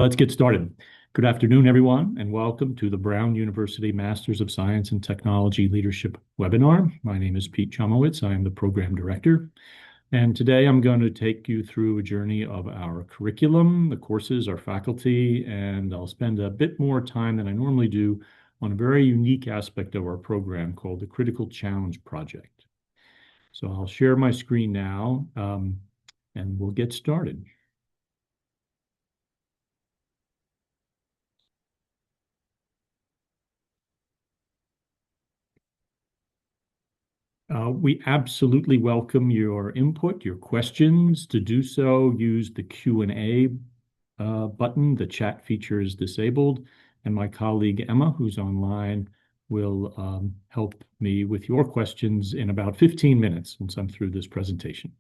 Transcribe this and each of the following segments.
Let's get started. Good afternoon, everyone, and welcome to the Brown University Masters of Science and Technology Leadership webinar. My name is Pete Chomowicz. I am the program director. And today I'm going to take you through a journey of our curriculum, the courses, our faculty, and I'll spend a bit more time than I normally do on a very unique aspect of our program called the Critical Challenge Project. So I'll share my screen now, and we'll get started. We absolutely welcome your input, your questions. To do so, use the Q&A button. The chat feature is disabled, and my colleague Emma, who's online, will help me with your questions in about 15 minutes once I'm through this presentation.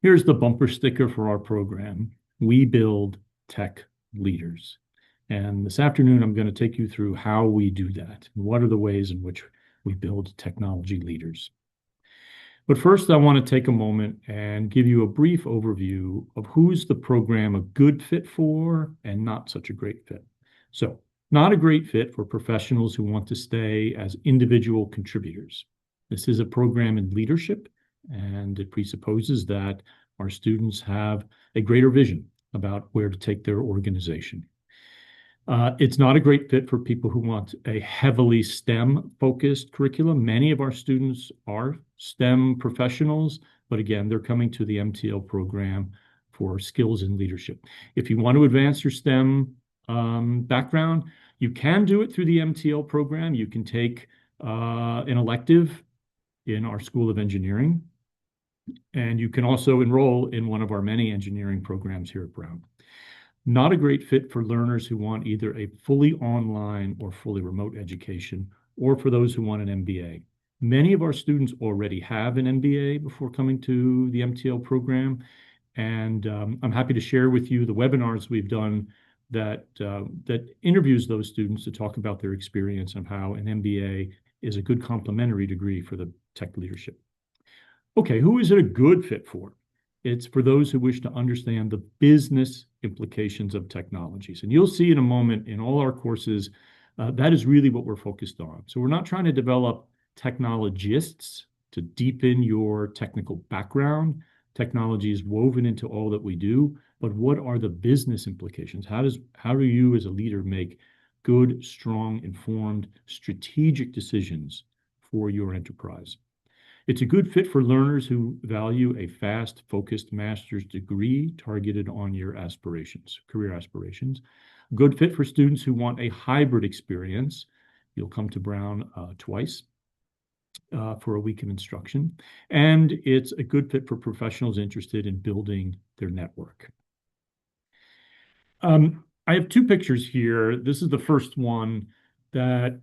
Here's the bumper sticker for our program. We build tech leaders. And this afternoon, I'm going to take you through how we do that and what are the ways in which we build technology leaders. But first, I want to take a moment and give you a brief overview of who's the program a good fit for and not such a great fit. So, not a great fit for professionals who want to stay as individual contributors. This is a program in leadership, and it presupposes that our students have a greater vision about where to take their organization. It's not a great fit for people who want a heavily STEM-focused curriculum. Many of our students are STEM professionals, but again, they're coming to the MTL program for skills in leadership. If you want to advance your STEM background, you can do it through the MTL program. You can take an elective in our School of Engineering, and you can also enroll in one of our many engineering programs here at Brown. Not a great fit for learners who want either a fully online or fully remote education, or for those who want an MBA. Many of our students already have an MBA before coming to the MTL program, and I'm happy to share with you the webinars we've done that interviews those students to talk about their experience and how an MBA is a good complementary degree for the tech leadership. Okay, who is it a good fit for? It's for those who wish to understand the business implications of technologies. And you'll see in a moment in all our courses, that is really what we're focused on. So we're not trying to develop technologists to deepen your technical background. Technology is woven into all that we do, but what are the business implications? How do you as a leader make good, strong, informed, strategic decisions for your enterprise? It's a good fit for learners who value a fast, focused master's degree targeted on your aspirations, career aspirations. A good fit for students who want a hybrid experience. You'll come to Brown twice for a week of instruction. And it's a good fit for professionals interested in building their network. I have two pictures here. This is the first one that,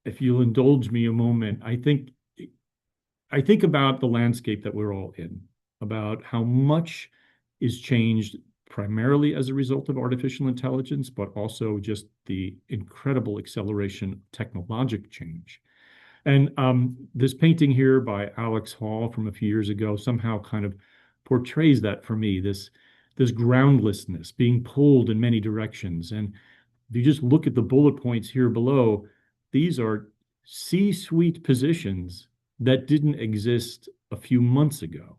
if you'll indulge me a moment, I think about the landscape that we're all in, about how much is changed primarily as a result of artificial intelligence, but also just the incredible acceleration of technologic change. And this painting here by Alex Hall from a few years ago somehow kind of portrays that for me, this groundlessness, being pulled in many directions. And if you just look at the bullet points here below, these are C-suite positions that didn't exist a few months ago.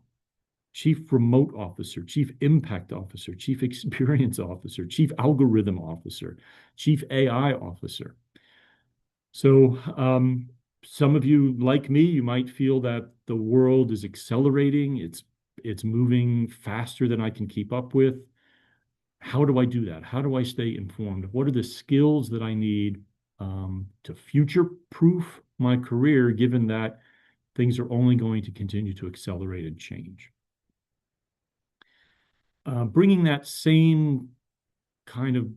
Chief Remote Officer, Chief Impact Officer, Chief Experience Officer, Chief Algorithm Officer, Chief AI Officer. So some of you, like me, you might feel that the world is accelerating. It's moving faster than I can keep up with. How do I do that? How do I stay informed? What are the skills that I need to future-proof my career, given that things are only going to continue to accelerate and change? Bringing that same kind of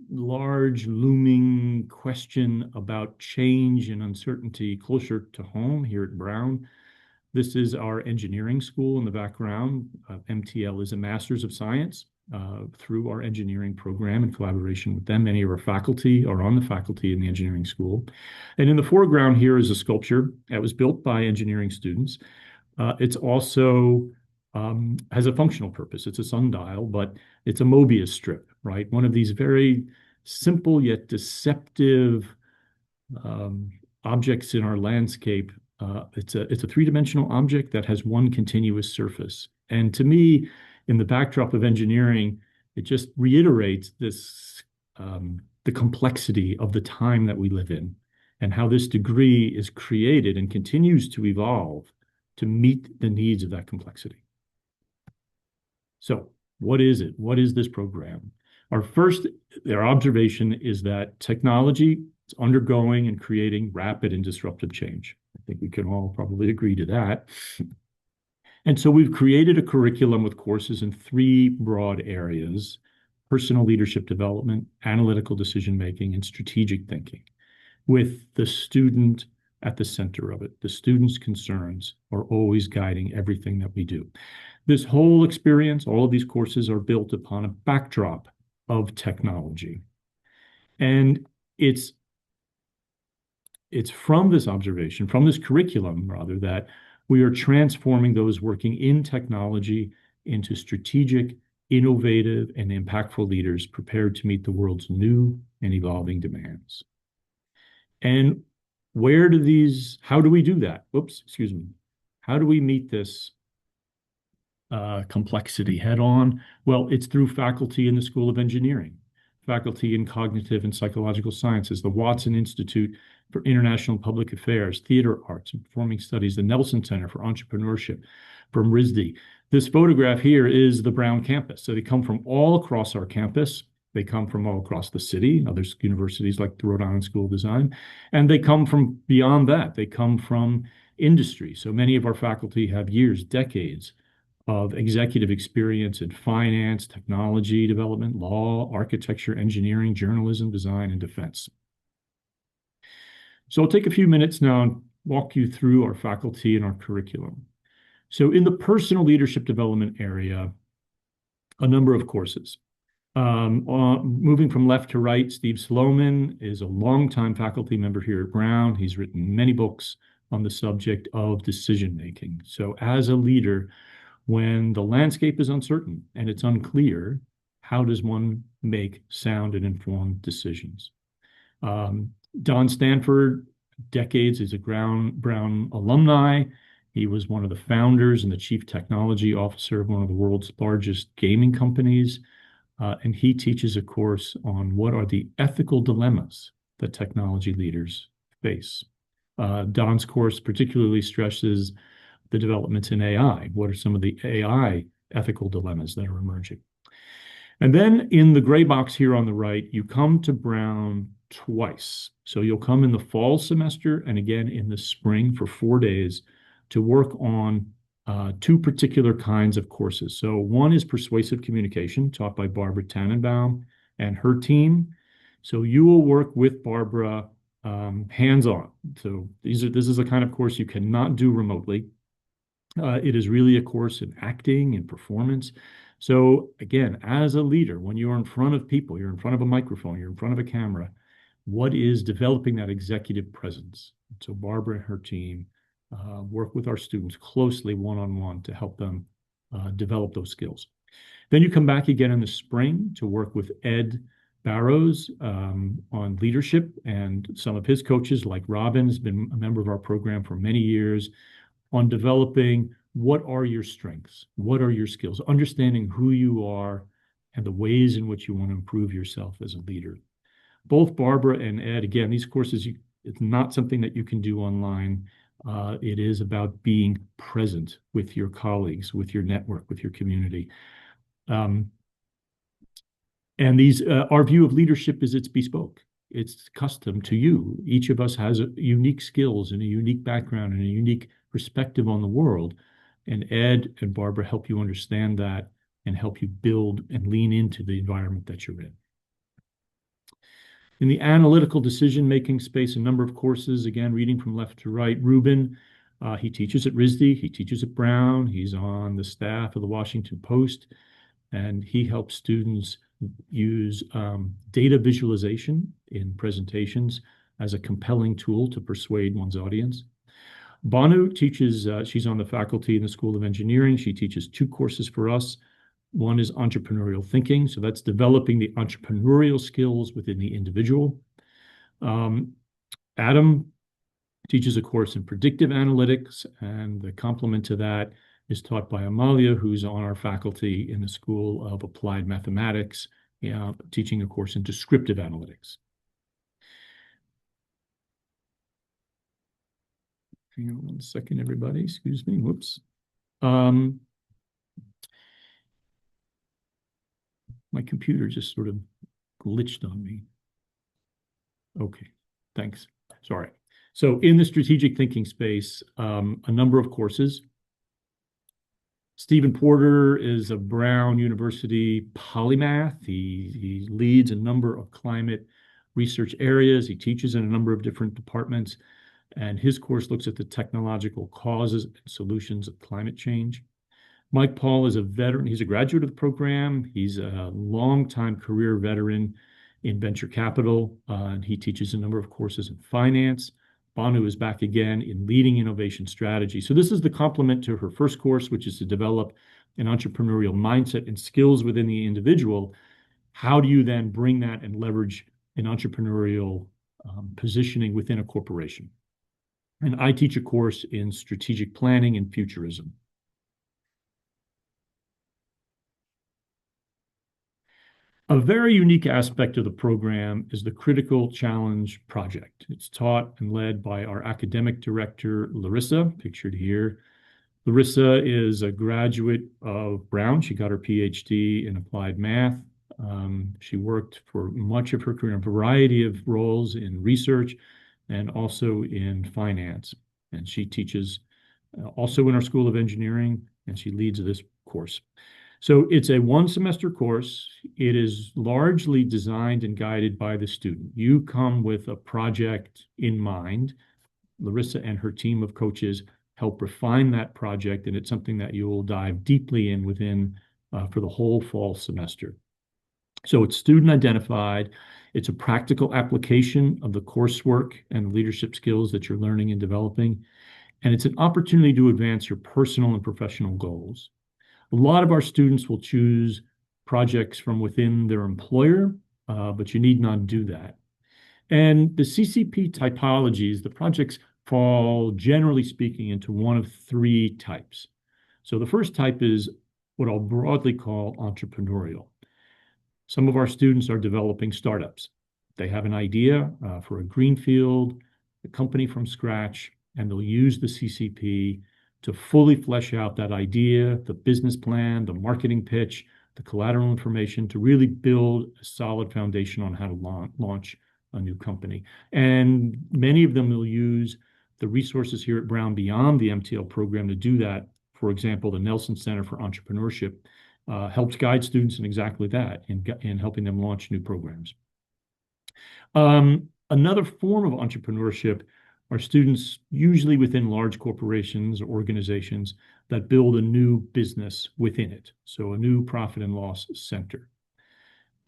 large looming question about change and uncertainty closer to home here at Brown. This is our engineering school in the background. MTL is a Master's of Science through our engineering program in collaboration with them. Many of our faculty are on the faculty in the engineering school. And in the foreground here is a sculpture that was built by engineering students. It's also has a functional purpose. It's a sundial, but it's a Mobius strip, right? One of these very simple yet deceptive um, objects in our landscape. It's a three-dimensional object that has one continuous surface. And to me, in the backdrop of engineering, it just reiterates this the complexity of the time that we live in and how this degree is created and continues to evolve to meet the needs of that complexity. So, what is it? What is this program? Our observation is that technology is undergoing and creating rapid and disruptive change. I think we can all probably agree to that. And so we've created a curriculum with courses in three broad areas: personal leadership development, analytical decision making, and strategic thinking, with the student at the center of it. The student's concerns are always guiding everything that we do. This whole experience, all of these courses are built upon a backdrop of technology. And it's from this observation, from this curriculum, rather, that we are transforming those working in technology into strategic, innovative, and impactful leaders prepared to meet the world's new and evolving demands. And how do we do that? Oops, excuse me. How do we meet this complexity head on? Well, it's through faculty in the School of Engineering, faculty in Cognitive and Psychological Sciences, the Watson Institute for International Public Affairs, Theater Arts and Performing Studies, the Nelson Center for Entrepreneurship from RISD. This photograph here is the Brown campus. So they come from all across our campus. They come from all across the city, other universities like the Rhode Island School of Design, and they come from beyond that. They come from industry. So many of our faculty have years, decades of executive experience in finance, technology development, law, architecture, engineering, journalism, design, and defense. So I'll take a few minutes now and walk you through our faculty and our curriculum. So in the personal leadership development area, a number of courses. Moving from left to right, Steve Sloman is a longtime faculty member here at Brown. He's written many books on the subject of decision making. So as a leader, when the landscape is uncertain and it's unclear, how does one make sound and informed decisions? Don Stanford, decades as a Brown alumni. He was one of the founders and the chief technology officer of one of the world's largest gaming companies. And he teaches a course on what are the ethical dilemmas that technology leaders face. Don's course particularly stresses the developments in AI. What are some of the AI ethical dilemmas that are emerging? And then in the gray box here on the right, you come to Brown twice. So you'll come in the fall semester and again in the spring for 4 days to work on two particular kinds of courses. So one is persuasive communication, taught by Barbara Tannenbaum and her team. So you will work with Barbara hands-on. So this is the kind of course you cannot do remotely. It is really a course in acting and performance. So again, as a leader, when you're in front of people, you're in front of a microphone, you're in front of a camera, what is developing that executive presence? So Barbara and her team work with our students closely one-on-one to help them develop those skills. Then you come back again in the spring to work with Ed Barrows on leadership, and some of his coaches, like Robin, has been a member of our program for many years, on developing what are your strengths, what are your skills, understanding who you are and the ways in which you want to improve yourself as a leader. Both Barbara and Ed, again, these courses, it's not something that you can do online. It is about being present with your colleagues, with your network, with your community. And our view of leadership is it's bespoke. It's custom to you. Each of us has unique skills and a unique background and a unique perspective on the world. And Ed and Barbara help you understand that and help you build and lean into the environment that you're in. In the analytical decision-making space, a number of courses, again, reading from left to right. Ruben, he teaches at RISD, he teaches at Brown, he's on the staff of the Washington Post, and he helps students use data visualization in presentations as a compelling tool to persuade one's audience. Banu teaches, she's on the faculty in the School of Engineering. She teaches 2 courses for us. One is entrepreneurial thinking. So that's developing the entrepreneurial skills within the individual. Adam teaches a course in predictive analytics, and the complement to that is taught by Amalia, who's on our faculty in the School of Applied Mathematics, teaching a course in descriptive analytics. Hang on 1 second, everybody. Excuse me. Whoops. My computer just sort of glitched on me. Okay, thanks. Sorry. So in the strategic thinking space, a number of courses. Stephen Porter is a Brown University polymath. He leads a number of climate research areas. He teaches in a number of different departments, and his course looks at the technological causes and solutions of climate change. Mike Paul is a veteran. He's a graduate of the program. He's a longtime career veteran in venture capital, and he teaches a number of courses in finance. Banu is back again in leading innovation strategy. So this is the complement to her first course, which is to develop an entrepreneurial mindset and skills within the individual. How do you then bring that and leverage an entrepreneurial positioning within a corporation? And I teach a course in strategic planning and futurism. A very unique aspect of the program is the Critical Challenge Project. It's taught and led by our academic director, Larissa, pictured here. Larissa is a graduate of Brown. She got her PhD in applied math. She worked for much of her career in a variety of roles in research and also in finance. And she teaches also in our School of Engineering, and she leads this course. So it's a 1-semester course. It is largely designed and guided by the student. You come with a project in mind. Larissa and her team of coaches help refine that project, and it's something that you will dive deeply in within for the whole fall semester. So it's student identified. It's a practical application of the coursework and leadership skills that you're learning and developing. And it's an opportunity to advance your personal and professional goals. A lot of our students will choose projects from within their employer, but you need not do that. And the CCP typologies, the projects fall, generally speaking, into one of 3 types. So the first type is what I'll broadly call entrepreneurial. Some of our students are developing startups. They have an idea for a greenfield, a company from scratch, and they'll use the CCP to fully flesh out that idea, the business plan, the marketing pitch, the collateral information to really build a solid foundation on how to launch a new company. And many of them will use the resources here at Brown beyond the MTL program to do that. For example, the Nelson Center for Entrepreneurship helps guide students in exactly that, in helping them launch new programs. Another form of entrepreneurship are students usually within large corporations or organizations that build a new business within it. So a new profit and loss center.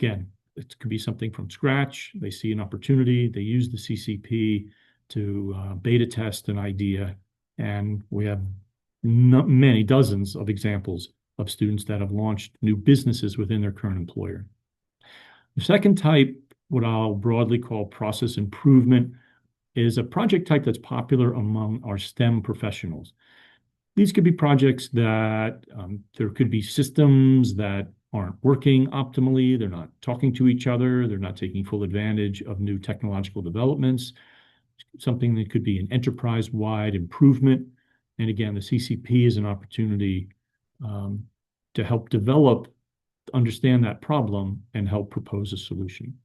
Again, it could be something from scratch. They see an opportunity. They use the CCP to beta test an idea. And we have many dozens of examples of students that have launched new businesses within their current employer. The second type, what I'll broadly call process improvement, is a project type that's popular among our STEM professionals. These could be projects that there could be systems that aren't working optimally. They're not talking to each other. They're not taking full advantage of new technological developments. Something that could be an enterprise-wide improvement. And again, the CCP is an opportunity to help develop, understand that problem, and help propose a solution.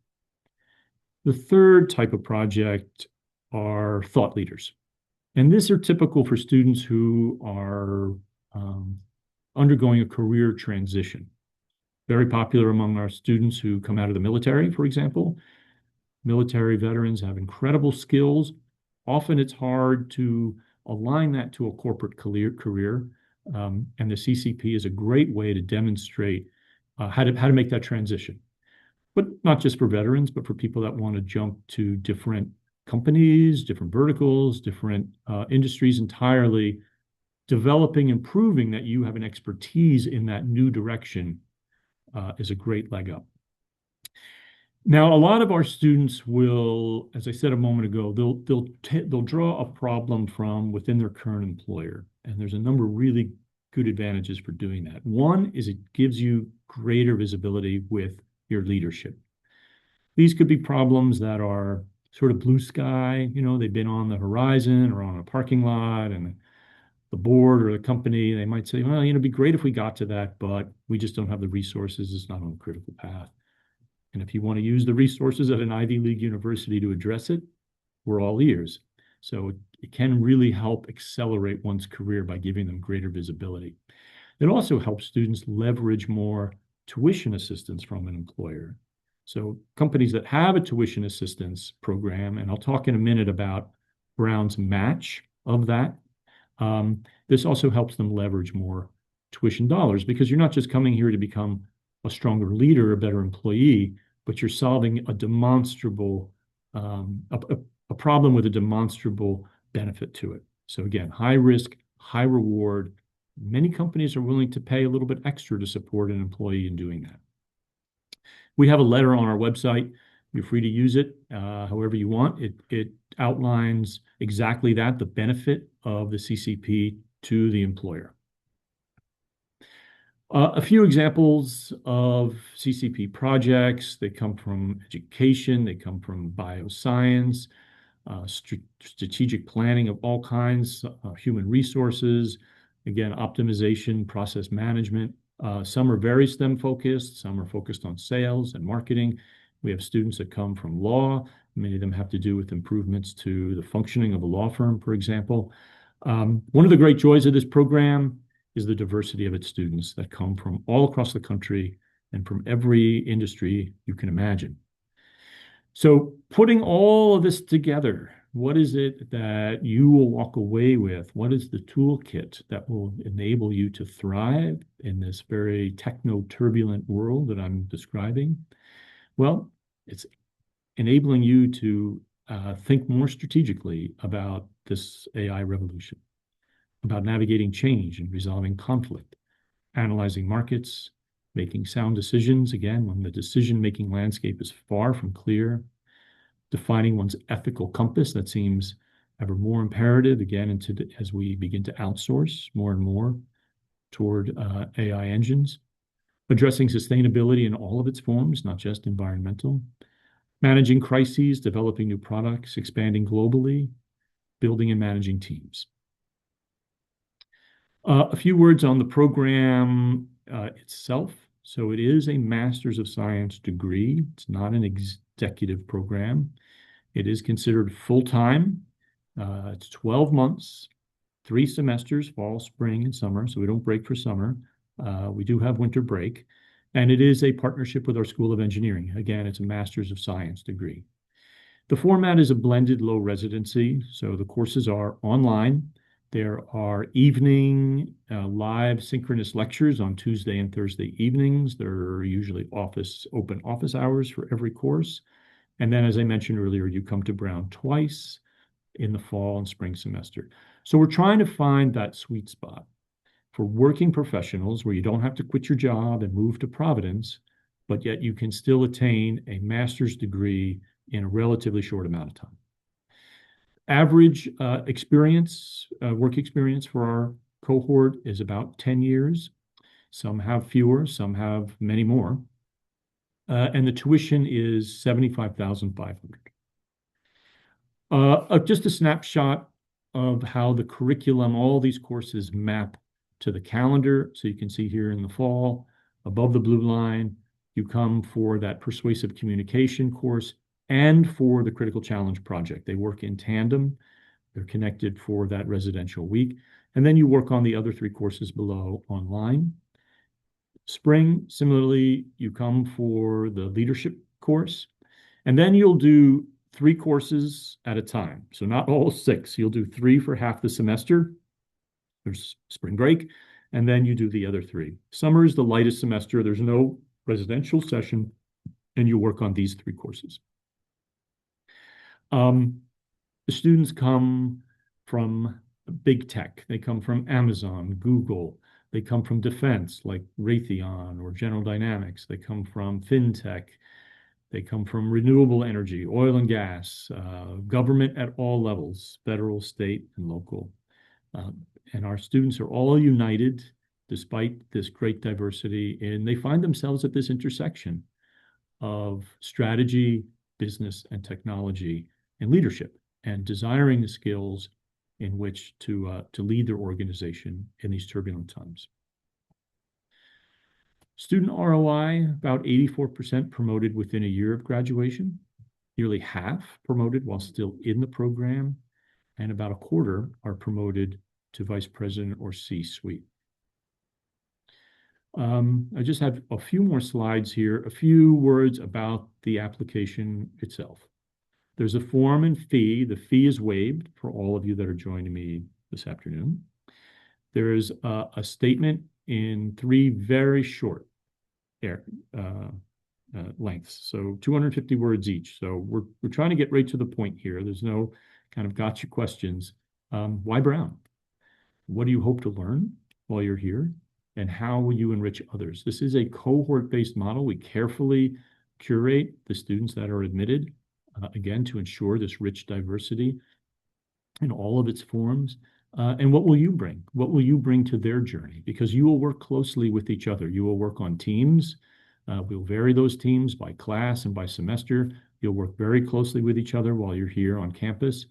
The third type of project are thought leaders. And these are typical for students who are undergoing a career transition. Very popular among our students who come out of the military, for example. Military veterans have incredible skills. Often it's hard to align that to a corporate career. And the CCP is a great way to demonstrate how to make that transition. But not just for veterans, but for people that want to jump to different companies, different verticals, different industries entirely, developing and proving that you have an expertise in that new direction is a great leg up. Now, a lot of our students will, as I said a moment ago, they'll draw a problem from within their current employer, and there's a number of really good advantages for doing that. One is it gives you greater visibility with your leadership. These could be problems that are sort of blue sky, they've been on the horizon or on a parking lot, and the board or the company, they might say, well, it'd be great if we got to that, but we just don't have the resources. It's not on the critical path. And if you want to use the resources at an Ivy League university to address it, we're all ears. So it can really help accelerate one's career by giving them greater visibility. It also helps students leverage more tuition assistance from an employer. So companies that have a tuition assistance program, and I'll talk in a minute about Brown's match of that, this also helps them leverage more tuition dollars, because you're not just coming here to become a stronger leader, a better employee, but you're solving a demonstrable, a problem with a demonstrable benefit to it. So again, high risk, high reward. Many companies are willing to pay a little bit extra to support an employee in doing that. We have a letter on our website. You're free to use it however you want. It outlines exactly that, the benefit of the CCP to the employer. A few examples of CCP projects. They come from education, they come from bioscience, strategic planning of all kinds, human resources, again, optimization, process management. Some are very STEM focused, some are focused on sales and marketing. We have students that come from law. Many of them have to do with improvements to the functioning of a law firm, for example. One of the great joys of this program is the diversity of its students that come from all across the country and from every industry you can imagine. So putting all of this together, what is it that you will walk away with? What is the toolkit that will enable you to thrive in this very techno-turbulent world that I'm describing? Well, it's enabling you to think more strategically about this AI revolution, about navigating change and resolving conflict, analyzing markets, making sound decisions, again, when the decision-making landscape is far from clear, defining one's ethical compass that seems ever more imperative, again, as we begin to outsource more and more toward AI engines, addressing sustainability in all of its forms, not just environmental, managing crises, developing new products, expanding globally, building and managing teams. A few words on the program itself. So it is a Master's of Science degree. It's not an executive program. It is considered full-time. It's 12 months, 3 semesters, fall, spring, and summer. So we don't break for summer. We do have winter break. And it is a partnership with our School of Engineering. Again, it's a Master's of Science degree. The format is a blended low residency. So the courses are online. There are evening live synchronous lectures on Tuesday and Thursday evenings. There are usually open office hours for every course. And then, as I mentioned earlier, you come to Brown twice in the fall and spring semester. So we're trying to find that sweet spot for working professionals where you don't have to quit your job and move to Providence, but yet you can still attain a master's degree in a relatively short amount of time. Average work experience for our cohort is about 10 years. Some have fewer, some have many more. And the tuition is $75,500. Just a snapshot of how the curriculum, all these courses map to the calendar. So you can see here in the fall, above the blue line, you come for that persuasive communication course and for the critical challenge project. They work in tandem. They're connected for that residential week. And then you work on the other 3 courses below online. Spring, similarly, you come for the leadership course. And then you'll do 3 courses at a time. So not all 6. You'll do 3 for half the semester. There's spring break. And then you do the other 3. Summer is the lightest semester. There's no residential session. And you work on these 3 courses. The students come from big tech. They come from Amazon, Google. They come from defense like Raytheon or General Dynamics. They come from fintech. They come from renewable energy, oil and gas, government at all levels, federal, state, and local. Uh, and our students are all united despite this great diversity, and they find themselves at this intersection of strategy, business, and technology, and leadership, and desiring the skills in which to lead their organization in these turbulent times. Student ROI, about 84% promoted within a year of graduation, nearly half promoted while still in the program, and about a quarter are promoted to vice president or C-suite. I just have a few more slides here, a few words about the application itself. There's a form and fee. The fee is waived for all of you that are joining me this afternoon. There is a statement in 3 very short lengths, so 250 words each. So we're trying to get right to the point here. There's no kind of gotcha questions. Why Brown? What do you hope to learn while you're here? And how will you enrich others? This is a cohort-based model. We carefully curate the students that are admitted, again, to ensure this rich diversity in all of its forms. And what will you bring? What will you bring to their journey? Because you will work closely with each other. You will work on teams. We'll vary those teams by class and by semester. You'll work very closely with each other while you're here on campus.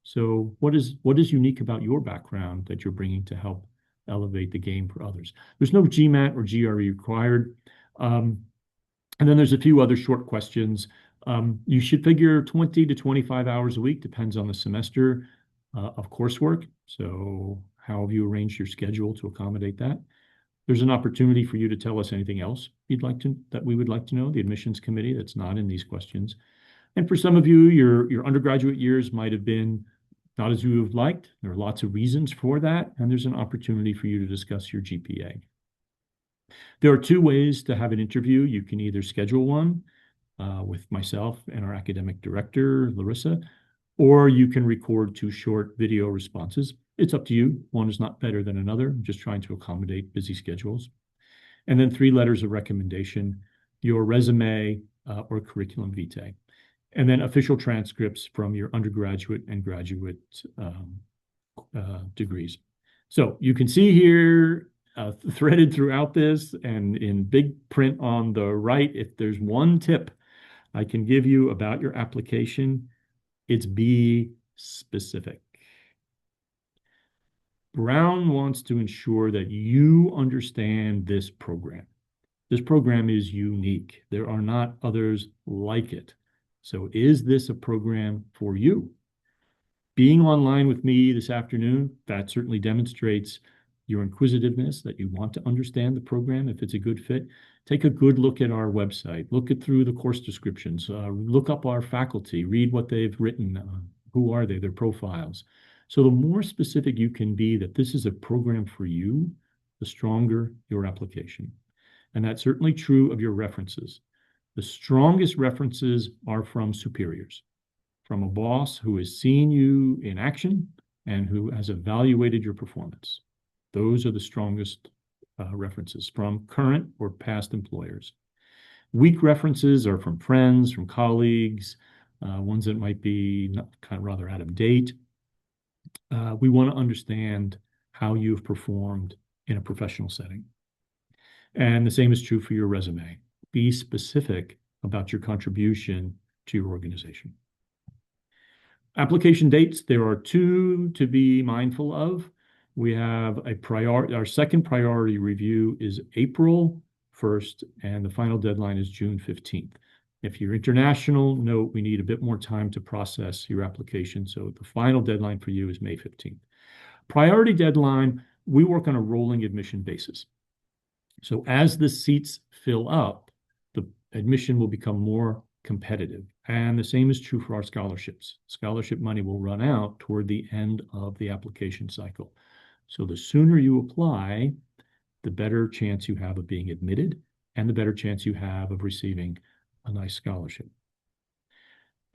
So what is unique about your background that you're bringing to help elevate the game for others? There's no GMAT or GRE required. And then there's a few other short questions. You should figure 20 to 25 hours a week, depends on the semester, of coursework. So how have you arranged your schedule to accommodate that? There's an opportunity for you to tell us anything else that we would like to know, the admissions committee, that's not in these questions. And for some of you, your undergraduate years might have been not as you would have liked. There are lots of reasons for that, and there's an opportunity for you to discuss your GPA. There are 2 ways to have an interview. You can either schedule one with myself and our academic director, Larissa, or you can record 2 short video responses. It's up to you. One is not better than another. I'm just trying to accommodate busy schedules. And then 3 letters of recommendation, your resume or curriculum vitae. And then official transcripts from your undergraduate and graduate degrees. So you can see here threaded throughout this and in big print on the right, if there's one tip I can give you about your application, it's be specific. Brown wants to ensure that you understand this program. This program is unique. There are not others like it. So is this a program for you? Being online with me this afternoon, that certainly demonstrates your inquisitiveness, that you want to understand the program if it's a good fit. Take a good look at our website. Look through the course descriptions. Look up our faculty. Read what they've written. Who are they? Their profiles. So the more specific you can be that this is a program for you, the stronger your application. And that's certainly true of your references. The strongest references are from superiors, from a boss who has seen you in action and who has evaluated your performance. Those are the strongest references from current or past employers. Weak references are from friends, from colleagues, ones that might be kind of rather out of date. We want to understand how you've performed in a professional setting. And the same is true for your resume. Be specific about your contribution to your organization. Application dates, there are 2 to be mindful of. We have our second priority review is April 1st, and the final deadline is June 15th. If you're international, note we need a bit more time to process your application, so the final deadline for you is May 15th. Priority deadline, we work on a rolling admission basis. So as the seats fill up, the admission will become more competitive. And the same is true for our scholarships. Scholarship money will run out toward the end of the application cycle. So the sooner you apply, the better chance you have of being admitted and the better chance you have of receiving a nice scholarship.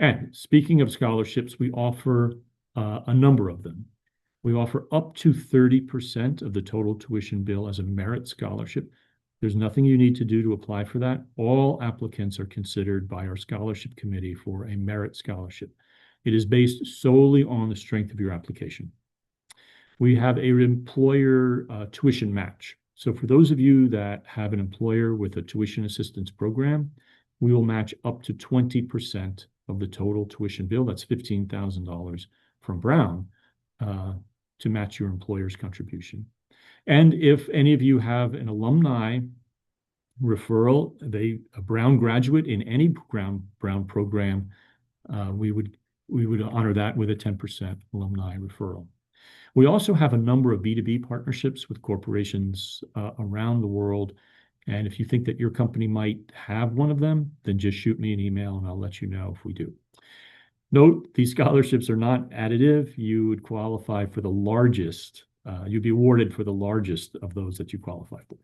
And speaking of scholarships, we offer a number of them. We offer up to 30% of the total tuition bill as a merit scholarship. There's nothing you need to do to apply for that. All applicants are considered by our scholarship committee for a merit scholarship. It is based solely on the strength of your application. We have a employer tuition match. So for those of you that have an employer with a tuition assistance program, we will match up to 20% of the total tuition bill. That's $15,000 from Brown to match your employer's contribution. And if any of you have an alumni referral, a Brown graduate in any Brown program, we would honor that with a 10% alumni referral. We also have a number of B2B partnerships with corporations around the world. And if you think that your company might have one of them, then just shoot me an email and I'll let you know if we do. Note, these scholarships are not additive. You would qualify for the largest, you'd be awarded for the largest of those that you qualify for.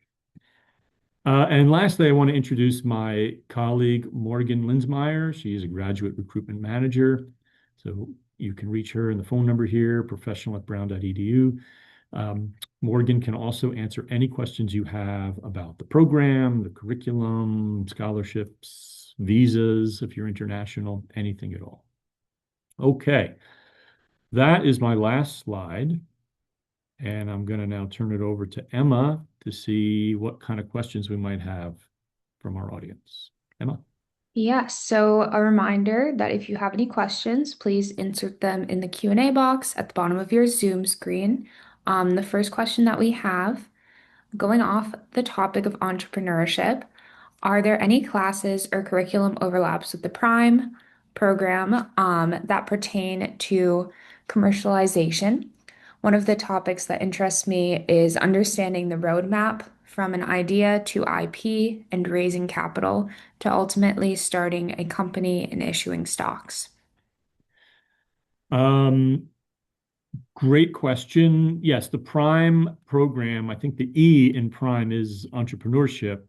And lastly, I want to introduce my colleague, Morgan Linsmeyer. She is a graduate recruitment manager. So you can reach her in the phone number here, professional@brown.edu. Morgan can also answer any questions you have about the program, the curriculum, scholarships, visas, if you're international, anything at all. Okay, that is my last slide. And I'm going to now turn it over to Emma to see what kind of questions we might have from our audience. Emma? Yes, so a reminder that if you have any questions, please insert them in the Q&A box at the bottom of your Zoom screen. The first question that we have, going off the topic of entrepreneurship, are there any classes or curriculum overlaps with the Prime program that pertain to commercialization? One of the topics that interests me is understanding the roadmap from an idea to IP and raising capital to ultimately starting a company and issuing stocks. Great question. Yes, the Prime program, I think the E in Prime is entrepreneurship.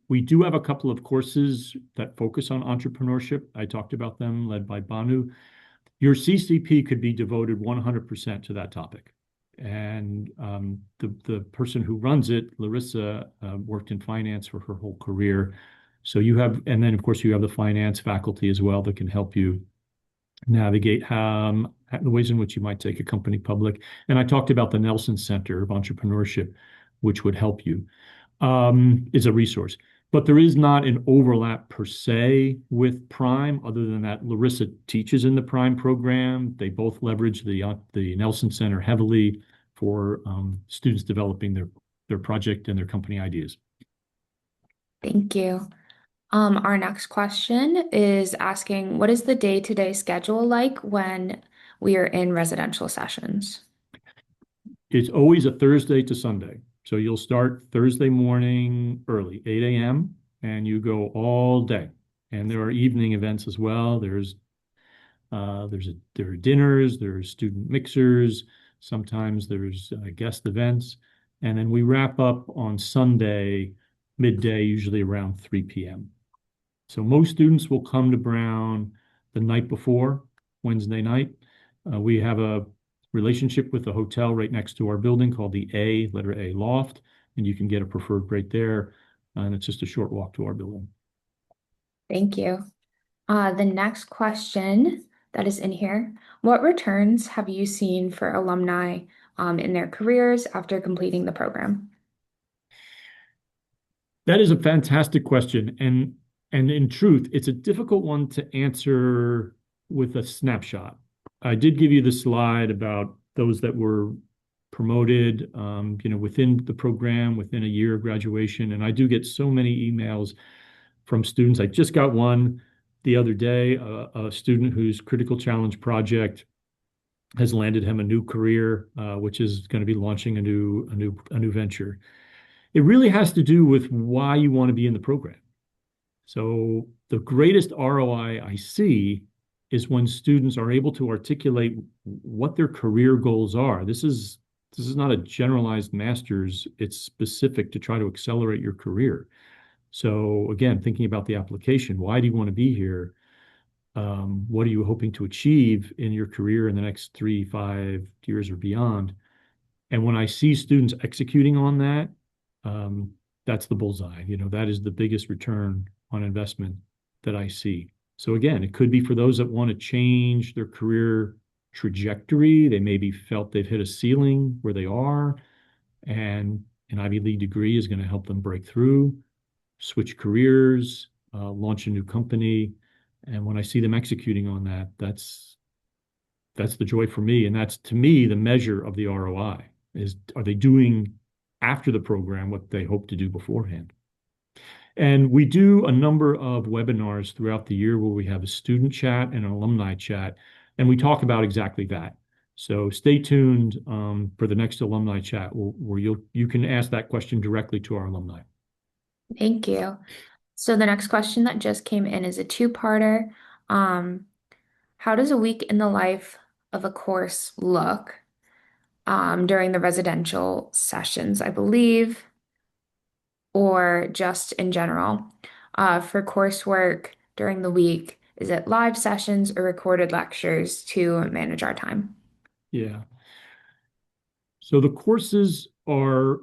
We do have a couple of courses that focus on entrepreneurship. I talked about them, led by Banu. Your CCP could be devoted 100% to that topic. And the person who runs it, Larissa, worked in finance for her whole career. So you have, and then of course you have the finance faculty as well that can help you navigate the ways in which you might take a company public. And I talked about the Nelson Center of Entrepreneurship, which would help you, is a resource. But there is not an overlap per se with Prime, other than that Larissa teaches in the Prime program. They both leverage the Nelson Center heavily for students developing their project and their company ideas. Thank you. Our next question is asking, what is the day-to-day schedule like when we are in residential sessions? It's always a Thursday to Sunday. So you'll start Thursday morning early, 8 a.m., and you go all day. And there are evening events as well. There are dinners, there are student mixers, sometimes there's guest events. And then we wrap up on Sunday, midday, usually around 3 p.m. So most students will come to Brown the night before, Wednesday night. We have a relationship with the hotel right next to our building called the letter A Loft, and you can get a preferred rate there. And it's just a short walk to our building. Thank you. The next question that is in here, what returns have you seen for alumni in their careers after completing the program? That is a fantastic question. And in truth, it's a difficult one to answer with a snapshot. I did give you the slide about those that were promoted, within the program, within a year of graduation. And I do get so many emails from students. I just got one the other day, a student whose critical challenge project has landed him a new career, which is going to be launching a new venture. It really has to do with why you want to be in the program. So the greatest ROI I see is when students are able to articulate what their career goals are. This is not a generalized master's. It's specific to try to accelerate your career. So again, thinking about the application, why do you want to be here? What are you hoping to achieve in your career in the next 3, 5 years or beyond? And when I see students executing on that, um, that's the bullseye. That is the biggest return on investment that I see. So again, it could be for those that want to change their career trajectory. They maybe felt they've hit a ceiling where they are, and an Ivy League degree is going to help them break through, switch careers, launch a new company. And when I see them executing on that, that's the joy for me. And that's to me the measure of the ROI is, are they doing after the program what they hope to do beforehand? And we do a number of webinars throughout the year where we have a student chat and an alumni chat, and we talk about exactly that. So stay tuned for the next alumni chat where you can ask that question directly to our alumni. Thank you. So the next question that just came in is a two-parter. Um, how does a week in the life of a course look during the residential sessions, I believe, or just in general? For coursework during the week, is it live sessions or recorded lectures to manage our time? Yeah. So the courses are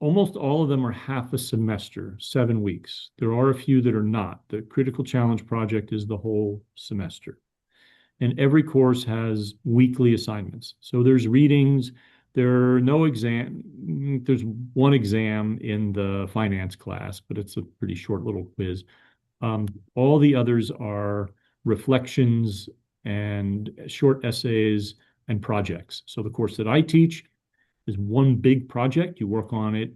almost all of them are half a semester, 7 weeks. There are a few that are not. The Critical Challenge Project is the whole semester. And every course has weekly assignments. So there's readings, there are no exam. There's one exam in the finance class, but it's a pretty short little quiz. All the others are reflections and short essays and projects. So the course that I teach is one big project. You work on it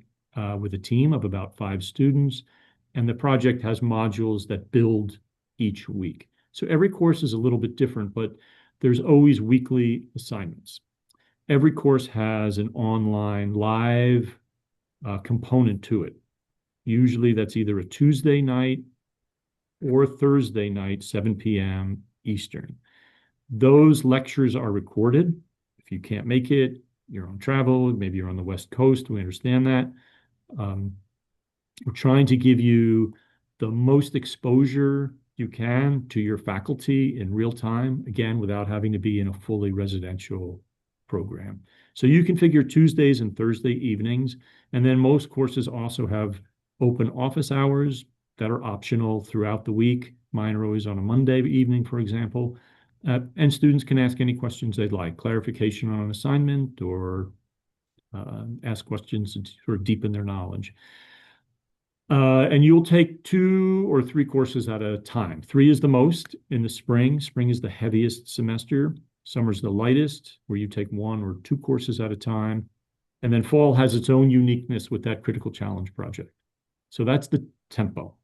with a team of about 5 students, and the project has modules that build each week. So every course is a little bit different, but there's always weekly assignments. Every course has an online live component to it. Usually that's either a Tuesday night or Thursday night, 7 p.m. Eastern. Those lectures are recorded. If you can't make it, you're on travel, maybe you're on the West Coast, we understand that. We're trying to give you the most exposure you can to your faculty in real time, again, without having to be in a fully residential program. So you can figure Tuesdays and Thursday evenings, and then most courses also have open office hours that are optional throughout the week. Mine are always on a Monday evening, for example. And students can ask any questions they'd like, clarification on an assignment or ask questions to sort of deepen their knowledge. And you'll take 2 or 3 courses at a time. 3 is the most in the spring. Spring is the heaviest semester. Summer's the lightest, where you take 1 or 2 courses at a time. And then fall has its own uniqueness with that critical challenge project. So that's the tempo.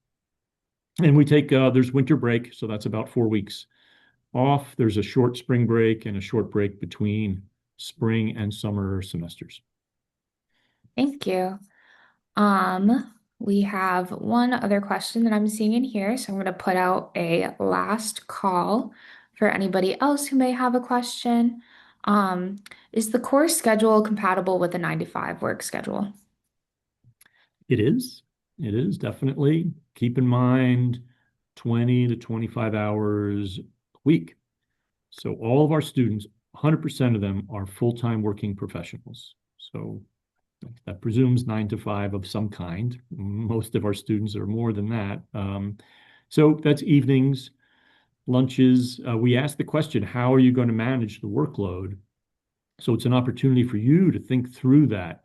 And we take, there's winter break, so that's about 4 weeks off. There's a short spring break and a short break between spring and summer semesters. Thank you. We have one other question that I'm seeing in here, so I'm going to put out a last call for anybody else who may have a question. Um, is the course schedule compatible with a 9 to 5 work schedule? It is. It is definitely. Keep in mind 20 to 25 hours a week. So all of our students, 100% of them are full-time working professionals. So that presumes 9 to 5 of some kind. Most of our students are more than that. So that's evenings, lunches. We ask the question, how are you going to manage the workload? So it's an opportunity for you to think through that.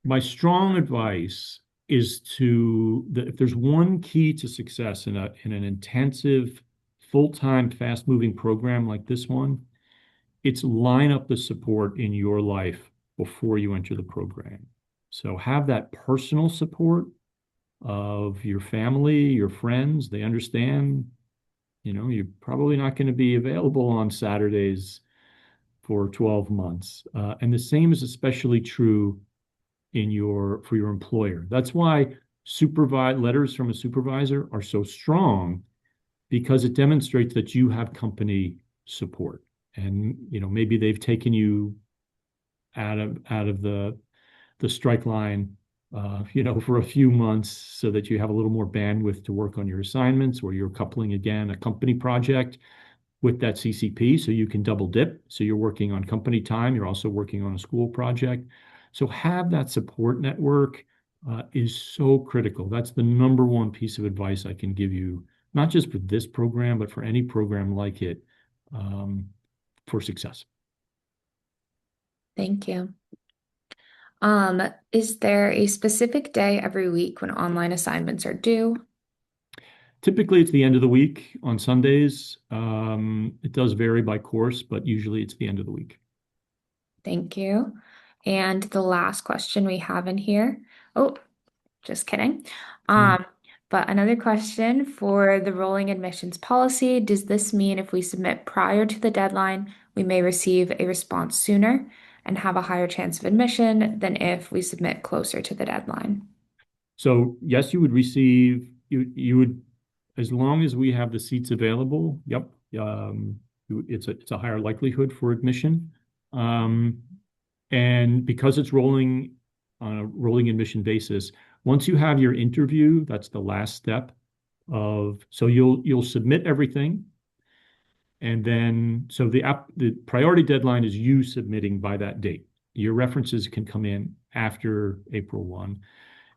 My strong advice is if there's one key to success in an intensive, full-time, fast-moving program like this one, it's line up the support in your life before you enter the program. So have that personal support of your family, your friends. They understand, you're probably not going to be available on Saturdays for 12 months. And the same is especially true for your employer. That's why letters from a supervisor are so strong, because it demonstrates that you have company support. And maybe they've taken you out of the strike line for a few months so that you have a little more bandwidth to work on your assignments, or you're coupling again a company project with that CCP so you can double dip. So you're working on company time, you're also working on a school project. So have that support network is so critical. That's the number one piece of advice I can give you, not just for this program, but for any program like it, um, for success. Thank you. Is there a specific day every week when online assignments are due? Typically, it's the end of the week on Sundays. It does vary by course, but usually it's the end of the week. Thank you. And the last question we have in here. Oh, just kidding. Mm. Um, but another question for the rolling admissions policy. Does this mean if we submit prior to the deadline, we may receive a response sooner and have a higher chance of admission than if we submit closer to the deadline? So yes, you would receive, you would, as long as we have the seats available, yep, it's a higher likelihood for admission. Um, and because it's rolling on a rolling admission basis, once you have your interview, that's the last step so you'll submit everything. And then, so the priority deadline is you submitting by that date. Your references can come in after April 1.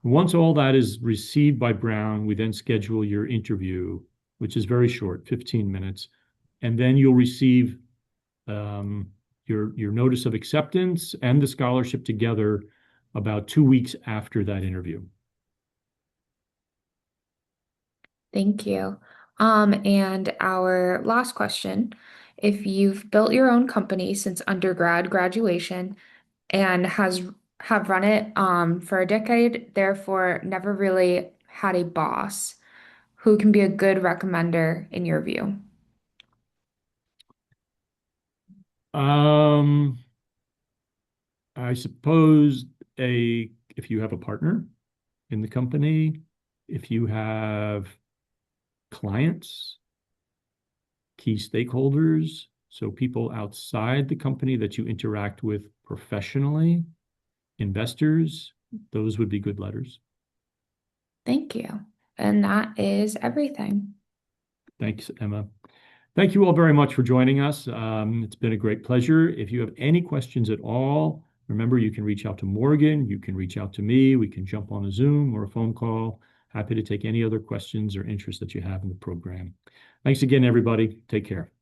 Once all that is received by Brown, we then schedule your interview, which is very short, 15 minutes. And then you'll receive your notice of acceptance and the scholarship together about 2 weeks after that interview. Thank you. And our last question, if you've built your own company since undergrad graduation and have run it for a decade, therefore never really had a boss, who can be a good recommender in your view? Um, I suppose if you have a partner in the company, if you have clients, key stakeholders, so people outside the company that you interact with professionally, investors, those would be good letters. Thank you. And that is everything. Thanks, Emma. Thank you all very much for joining us. It's been a great pleasure. If you have any questions at all, remember you can reach out to Morgan, you can reach out to me, we can jump on a Zoom or a phone call. Happy to take any other questions or interests that you have in the program. Thanks again, everybody. Take care.